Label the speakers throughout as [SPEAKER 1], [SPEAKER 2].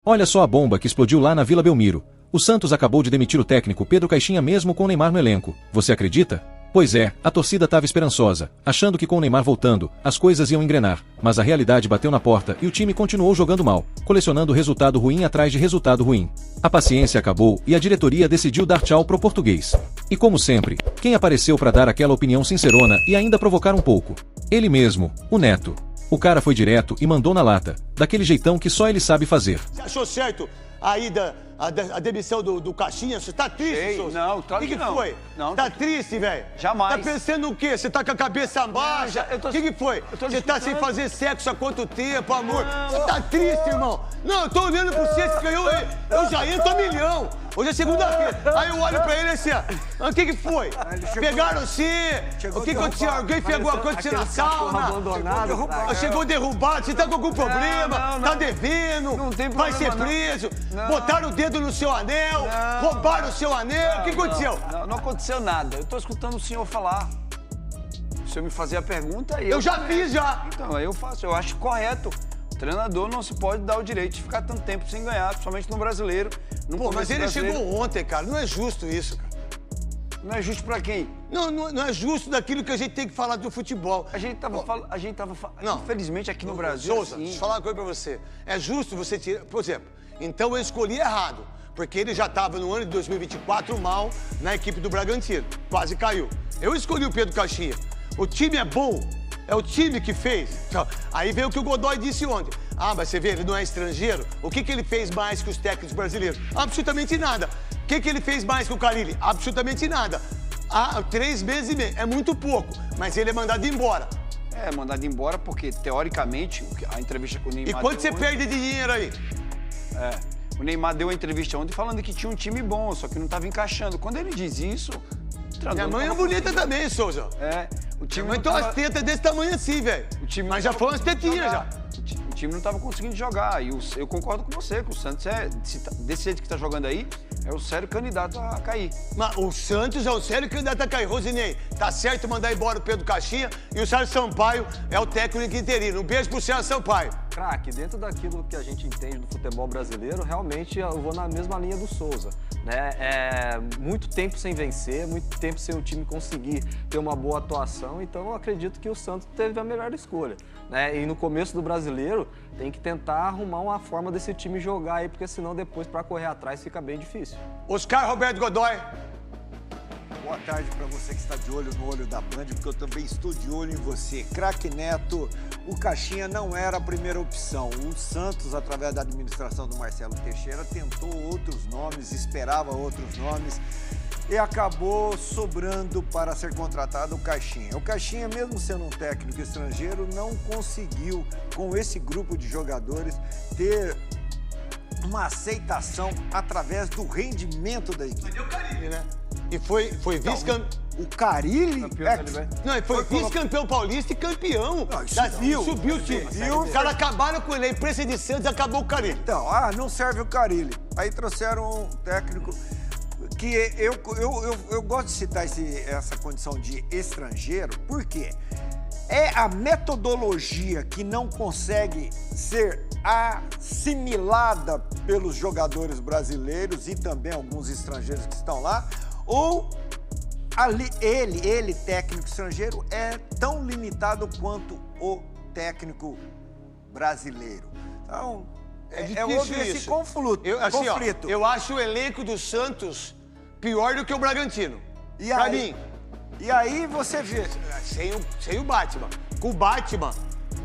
[SPEAKER 1] Olha só a bomba que explodiu lá na Vila Belmiro. O Santos acabou de demitir o técnico Pedro Caixinha mesmo com o Neymar no elenco. Você acredita? Pois é, a torcida estava esperançosa, achando que com o Neymar voltando, as coisas iam engrenar, mas a realidade bateu na porta e o time continuou jogando mal, colecionando resultado ruim atrás de resultado ruim. A paciência acabou e a diretoria decidiu dar tchau pro português. E como sempre, quem apareceu para dar aquela opinião sincerona e ainda provocar um pouco? Ele mesmo, o Neto. O cara foi direto e mandou na lata, daquele jeitão que só ele sabe fazer.
[SPEAKER 2] Você achou certo a demissão do Caixinha? Você tá triste, Souza?
[SPEAKER 3] Não, claro que não.
[SPEAKER 2] O que foi?
[SPEAKER 3] Não,
[SPEAKER 2] tá triste, velho?
[SPEAKER 3] Jamais.
[SPEAKER 2] Tá pensando o quê? Você tá com a cabeça baixa? O que foi? Você tá sem fazer sexo há quanto tempo, amor? Você tá triste, irmão? Não, eu tô olhando pro você, você ganhou, eu já entro a milhão. Hoje é segunda-feira. Aí eu olho pra ele assim, ó. O que foi? Pegaram você? O que aconteceu? Alguém fez alguma coisa com você na sauna? Chegou derrubado, você tá com algum problema? Tá devendo? Vai ser preso? Botaram o dedo no seu anel? Roubaram o seu anel? O que aconteceu?
[SPEAKER 3] Não aconteceu nada. Eu tô escutando o senhor falar. O senhor me fazia a pergunta e
[SPEAKER 2] eu já fiz, já.
[SPEAKER 3] Então, aí eu faço. Eu acho correto. O treinador não se pode dar o direito de ficar tanto tempo sem ganhar, principalmente no brasileiro.
[SPEAKER 2] Pô, mas ele chegou ontem, cara. Não é justo isso, cara.
[SPEAKER 3] Não é justo pra quem?
[SPEAKER 2] Não é justo daquilo que a gente tem que falar do futebol.
[SPEAKER 3] A gente tava falando...
[SPEAKER 2] Não.
[SPEAKER 3] Infelizmente, aqui no Brasil...
[SPEAKER 2] Souza, deixa eu falar uma coisa pra você. É justo você tirar... Por exemplo, então eu escolhi errado. Porque ele já estava no ano de 2024 mal na equipe do Bragantino. Quase caiu. Eu escolhi o Pedro Caixinha. O time é bom. É o time que fez. Então, aí veio o que o Godoy disse ontem. Ah, mas você vê, ele não é estrangeiro? O que ele fez mais que os técnicos brasileiros? Absolutamente nada. O que ele fez mais que o Carille? Absolutamente nada. 3 meses e meio. É muito pouco, mas ele é mandado embora.
[SPEAKER 3] É, mandado embora porque, teoricamente, a entrevista com o Neymar...
[SPEAKER 2] E quanto você perde de dinheiro aí?
[SPEAKER 3] O Neymar deu uma entrevista ontem falando que tinha um time bom, só que não estava encaixando. Quando ele diz isso...
[SPEAKER 2] Minha mãe é bonita também, Souza.
[SPEAKER 3] O time
[SPEAKER 2] não tava... umas tetas desse tamanho assim, velho. Mas já foi umas tetinhas, já.
[SPEAKER 3] O time não estava conseguindo jogar. E eu concordo com você, que o Santos desse jeito que tá jogando aí, é o sério candidato a cair.
[SPEAKER 2] Mas o Santos é o sério candidato a cair. Rosinei, tá certo mandar embora o Pedro Caixinha e o Sérgio Sampaio é o técnico interino. Um beijo pro Sérgio Sampaio.
[SPEAKER 4] Craque, dentro daquilo que a gente entende do futebol brasileiro, realmente eu vou na mesma linha do Souza. Né? Muito tempo sem vencer, muito tempo sem o time conseguir ter uma boa atuação, então eu acredito que o Santos teve a melhor escolha. Né? E no começo do brasileiro, tem que tentar arrumar uma forma desse time jogar aí, porque senão depois para correr atrás fica bem difícil.
[SPEAKER 2] Oscar Roberto Godoy.
[SPEAKER 5] Boa tarde para você que está de olho no olho da Band, porque eu também estou de olho em você. Craque Neto, o Caixinha não era a primeira opção. O Santos, através da administração do Marcelo Teixeira, tentou outros nomes, esperava outros nomes e acabou sobrando para ser contratado o Caixinha. O Caixinha, mesmo sendo um técnico estrangeiro, não conseguiu, com esse grupo de jogadores, ter uma aceitação através do rendimento da equipe.
[SPEAKER 2] Mas deu Carille, né? E foi vice-campeão.
[SPEAKER 5] O Carille?
[SPEAKER 2] Não, ele foi vice-campeão paulista e campeão. Subiu o time. Os caras acabaram com ele. A imprensa de Santos acabou o Carille.
[SPEAKER 5] Então, não serve o Carille. Aí trouxeram um técnico que eu gosto de citar essa condição de estrangeiro, porque é a metodologia que não consegue ser assimilada pelos jogadores brasileiros e também alguns estrangeiros que estão lá, ou ele, técnico estrangeiro, é tão limitado quanto o técnico brasileiro. Então,
[SPEAKER 2] houve
[SPEAKER 5] esse conflito.
[SPEAKER 2] Eu acho o elenco do Santos pior do que o Bragantino. Pra mim.
[SPEAKER 5] E aí você vê...
[SPEAKER 2] Sem o Batman. Com o Batman,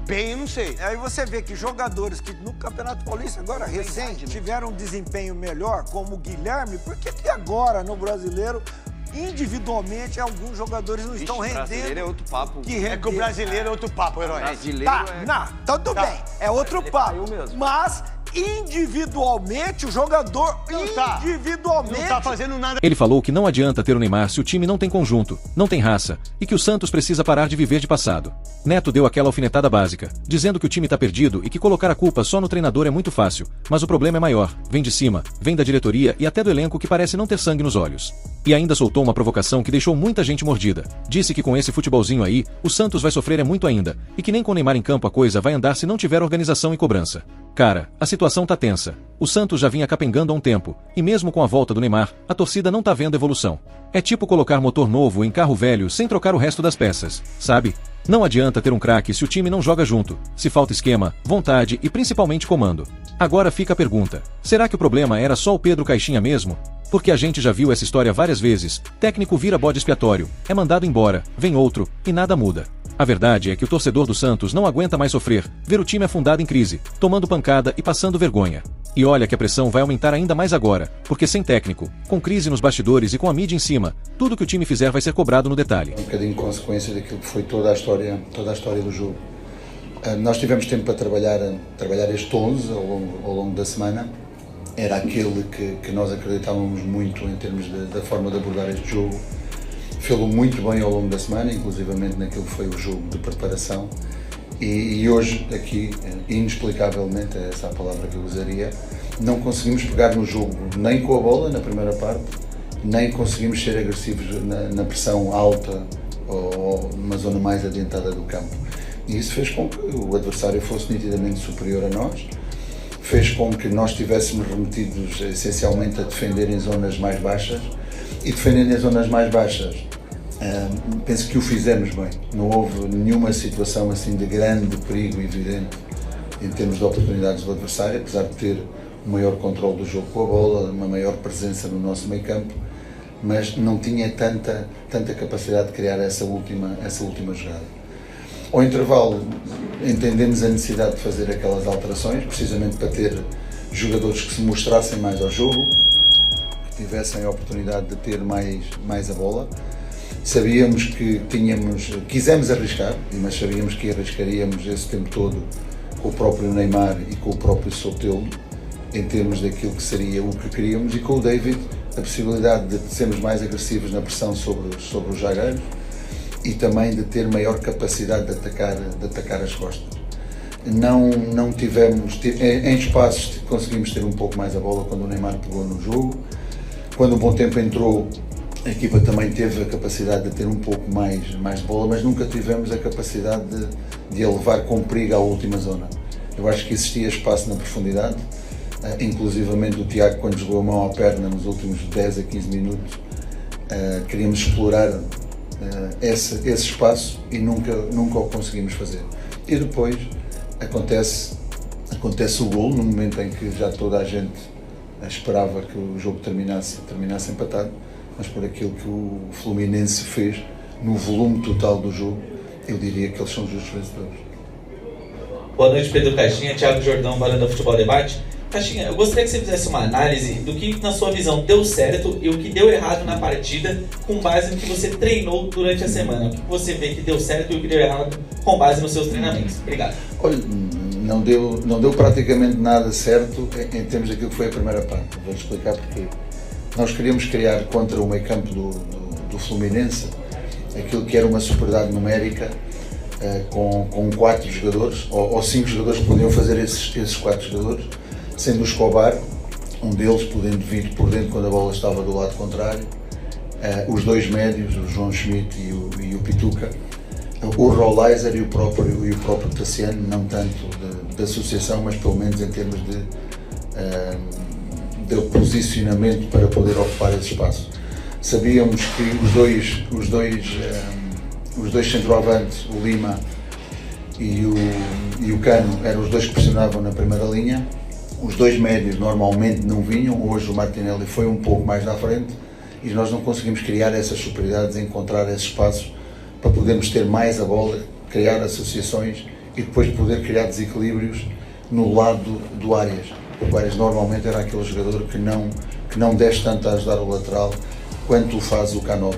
[SPEAKER 2] bem, eu não sei.
[SPEAKER 5] Aí você vê que jogadores que no Campeonato Paulista, agora recente, tiveram um desempenho melhor, como o Guilherme, porque que agora no Brasileiro, individualmente, alguns jogadores não estão rendendo. O brasileiro
[SPEAKER 3] é outro papo.
[SPEAKER 2] É que o brasileiro é outro papo, herói.
[SPEAKER 5] Tudo bem, é outro papo. Mas... individualmente, o jogador não tá
[SPEAKER 2] fazendo nada.
[SPEAKER 1] Ele falou que não adianta ter o Neymar se o time não tem conjunto, não tem raça, e que o Santos precisa parar de viver de passado. Neto deu aquela alfinetada básica, dizendo que o time tá perdido e que colocar a culpa só no treinador é muito fácil, mas o problema é maior, vem de cima, vem da diretoria e até do elenco que parece não ter sangue nos olhos. E ainda soltou uma provocação que deixou muita gente mordida. Disse que com esse futebolzinho aí, o Santos vai sofrer muito ainda, e que nem com o Neymar em campo a coisa vai andar se não tiver organização e cobrança. Cara, a situação tá tensa. O Santos já vinha capengando há um tempo, e mesmo com a volta do Neymar, a torcida não tá vendo evolução. É tipo colocar motor novo em carro velho sem trocar o resto das peças, sabe? Não adianta ter um craque se o time não joga junto, se falta esquema, vontade e principalmente comando. Agora fica a pergunta, será que o problema era só o Pedro Caixinha mesmo? Porque a gente já viu essa história várias vezes, técnico vira bode expiatório, é mandado embora, vem outro, e nada muda. A verdade é que o torcedor do Santos não aguenta mais sofrer, ver o time afundado em crise, tomando pancada e passando vergonha. E olha que a pressão vai aumentar ainda mais agora, porque sem técnico, com crise nos bastidores e com a mídia em cima, tudo que o time fizer vai ser cobrado no detalhe.
[SPEAKER 6] Um bocadinho consequência daquilo que foi toda a história do jogo. Nós tivemos tempo para trabalhar este 11 ao longo da semana. Era aquele que nós acreditávamos muito em termos da forma de abordar este jogo. Fê-lo muito bem ao longo da semana, inclusivamente naquilo que foi o jogo de preparação. E hoje, aqui, inexplicavelmente, é essa a palavra que eu usaria, não conseguimos pegar no jogo nem com a bola na primeira parte, nem conseguimos ser agressivos na pressão alta ou numa zona mais adiantada do campo. E isso fez com que o adversário fosse nitidamente superior a nós, fez com que nós estivéssemos remetidos essencialmente a defender em zonas mais baixas, e defendendo em zonas mais baixas, penso que o fizemos bem. Não houve nenhuma situação assim de grande perigo evidente em termos de oportunidades do adversário, apesar de ter um maior controle do jogo com a bola, uma maior presença no nosso meio campo, mas não tinha tanta capacidade de criar essa última jogada. Ao intervalo, entendemos a necessidade de fazer aquelas alterações, precisamente para ter jogadores que se mostrassem mais ao jogo, que tivessem a oportunidade de ter mais a bola. Sabíamos que quisemos arriscar, mas sabíamos que arriscaríamos esse tempo todo com o próprio Neymar e com o próprio Soteldo, em termos daquilo que seria o que queríamos, e com o David, a possibilidade de sermos mais agressivos na pressão sobre os zagueiros e também de ter maior capacidade de atacar as costas. Não tivemos, em espaços conseguimos ter um pouco mais a bola quando o Neymar pegou no jogo. Quando o Bom Tempo entrou, a equipa também teve a capacidade de ter um pouco mais de bola, mas nunca tivemos a capacidade de a levar com perigo à última zona. Eu acho que existia espaço na profundidade, inclusivamente o Tiago, quando jogou a mão à perna nos últimos 10 a 15 minutos, queríamos explorar esse espaço e nunca o conseguimos fazer. E depois acontece o golo, no momento em que já toda a gente esperava que o jogo terminasse empatado, mas por aquilo que o Fluminense fez no volume total do jogo, eu diria que eles são justos vencedores.
[SPEAKER 7] Boa noite, Pedro Caixinha, Thiago Jordão, Varanda Futebol Debate. Caixinha, eu gostaria que você fizesse uma análise do que, na sua visão, deu certo e o que deu errado na partida, com base no que você treinou durante a semana. O que você vê que deu certo e o que deu errado com base nos seus treinamentos. Obrigado.
[SPEAKER 6] Olha, não deu praticamente nada certo em termos daquilo que foi a primeira parte. Vou explicar porquê. Nós queríamos criar contra o meio campo do Fluminense aquilo que era uma superioridade numérica com 4 jogadores, ou 5 jogadores que podiam fazer esses 4 jogadores, sendo o Escobar, um deles podendo vir por dentro quando a bola estava do lado contrário, os 2 médios, o João Schmidt e o Pituca, o Rolaiser e o próprio Tassiano, não tanto de associação, mas pelo menos em termos de posicionamento para poder ocupar esse espaço. Sabíamos que os dois centroavantes, o Lima e o Cano, eram os dois que pressionavam na primeira linha. Os 2 médios normalmente não vinham, hoje o Martinelli foi um pouco mais na frente e nós não conseguimos criar essas superioridades, encontrar esses espaços para podermos ter mais a bola, criar associações e depois poder criar desequilíbrios no lado do Arias. O Arias normalmente era aquele jogador que não desce tanto a ajudar o lateral quanto o faz o Cano.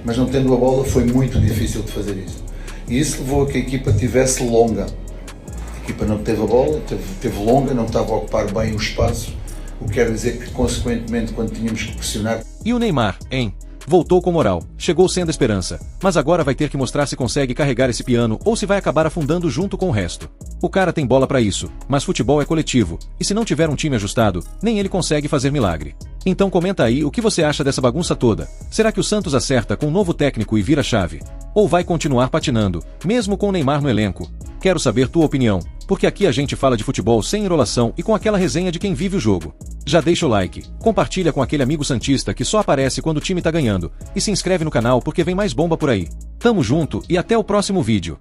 [SPEAKER 6] Mas não tendo a bola foi muito difícil de fazer isso. E isso levou a que a equipa tivesse longa. A equipa não teve a bola, teve longa, não estava a ocupar bem o espaço, o que quer dizer que, consequentemente, quando tínhamos que pressionar...
[SPEAKER 1] E o Neymar, hein? Voltou com moral, chegou sendo esperança, mas agora vai ter que mostrar se consegue carregar esse piano ou se vai acabar afundando junto com o resto. O cara tem bola pra isso, mas futebol é coletivo, e se não tiver um time ajustado, nem ele consegue fazer milagre. Então comenta aí o que você acha dessa bagunça toda. Será que o Santos acerta com um novo técnico e vira chave? Ou vai continuar patinando, mesmo com o Neymar no elenco? Quero saber tua opinião, porque aqui a gente fala de futebol sem enrolação e com aquela resenha de quem vive o jogo. Já deixa o like, compartilha com aquele amigo santista que só aparece quando o time tá ganhando, e se inscreve no canal porque vem mais bomba por aí. Tamo junto e até o próximo vídeo.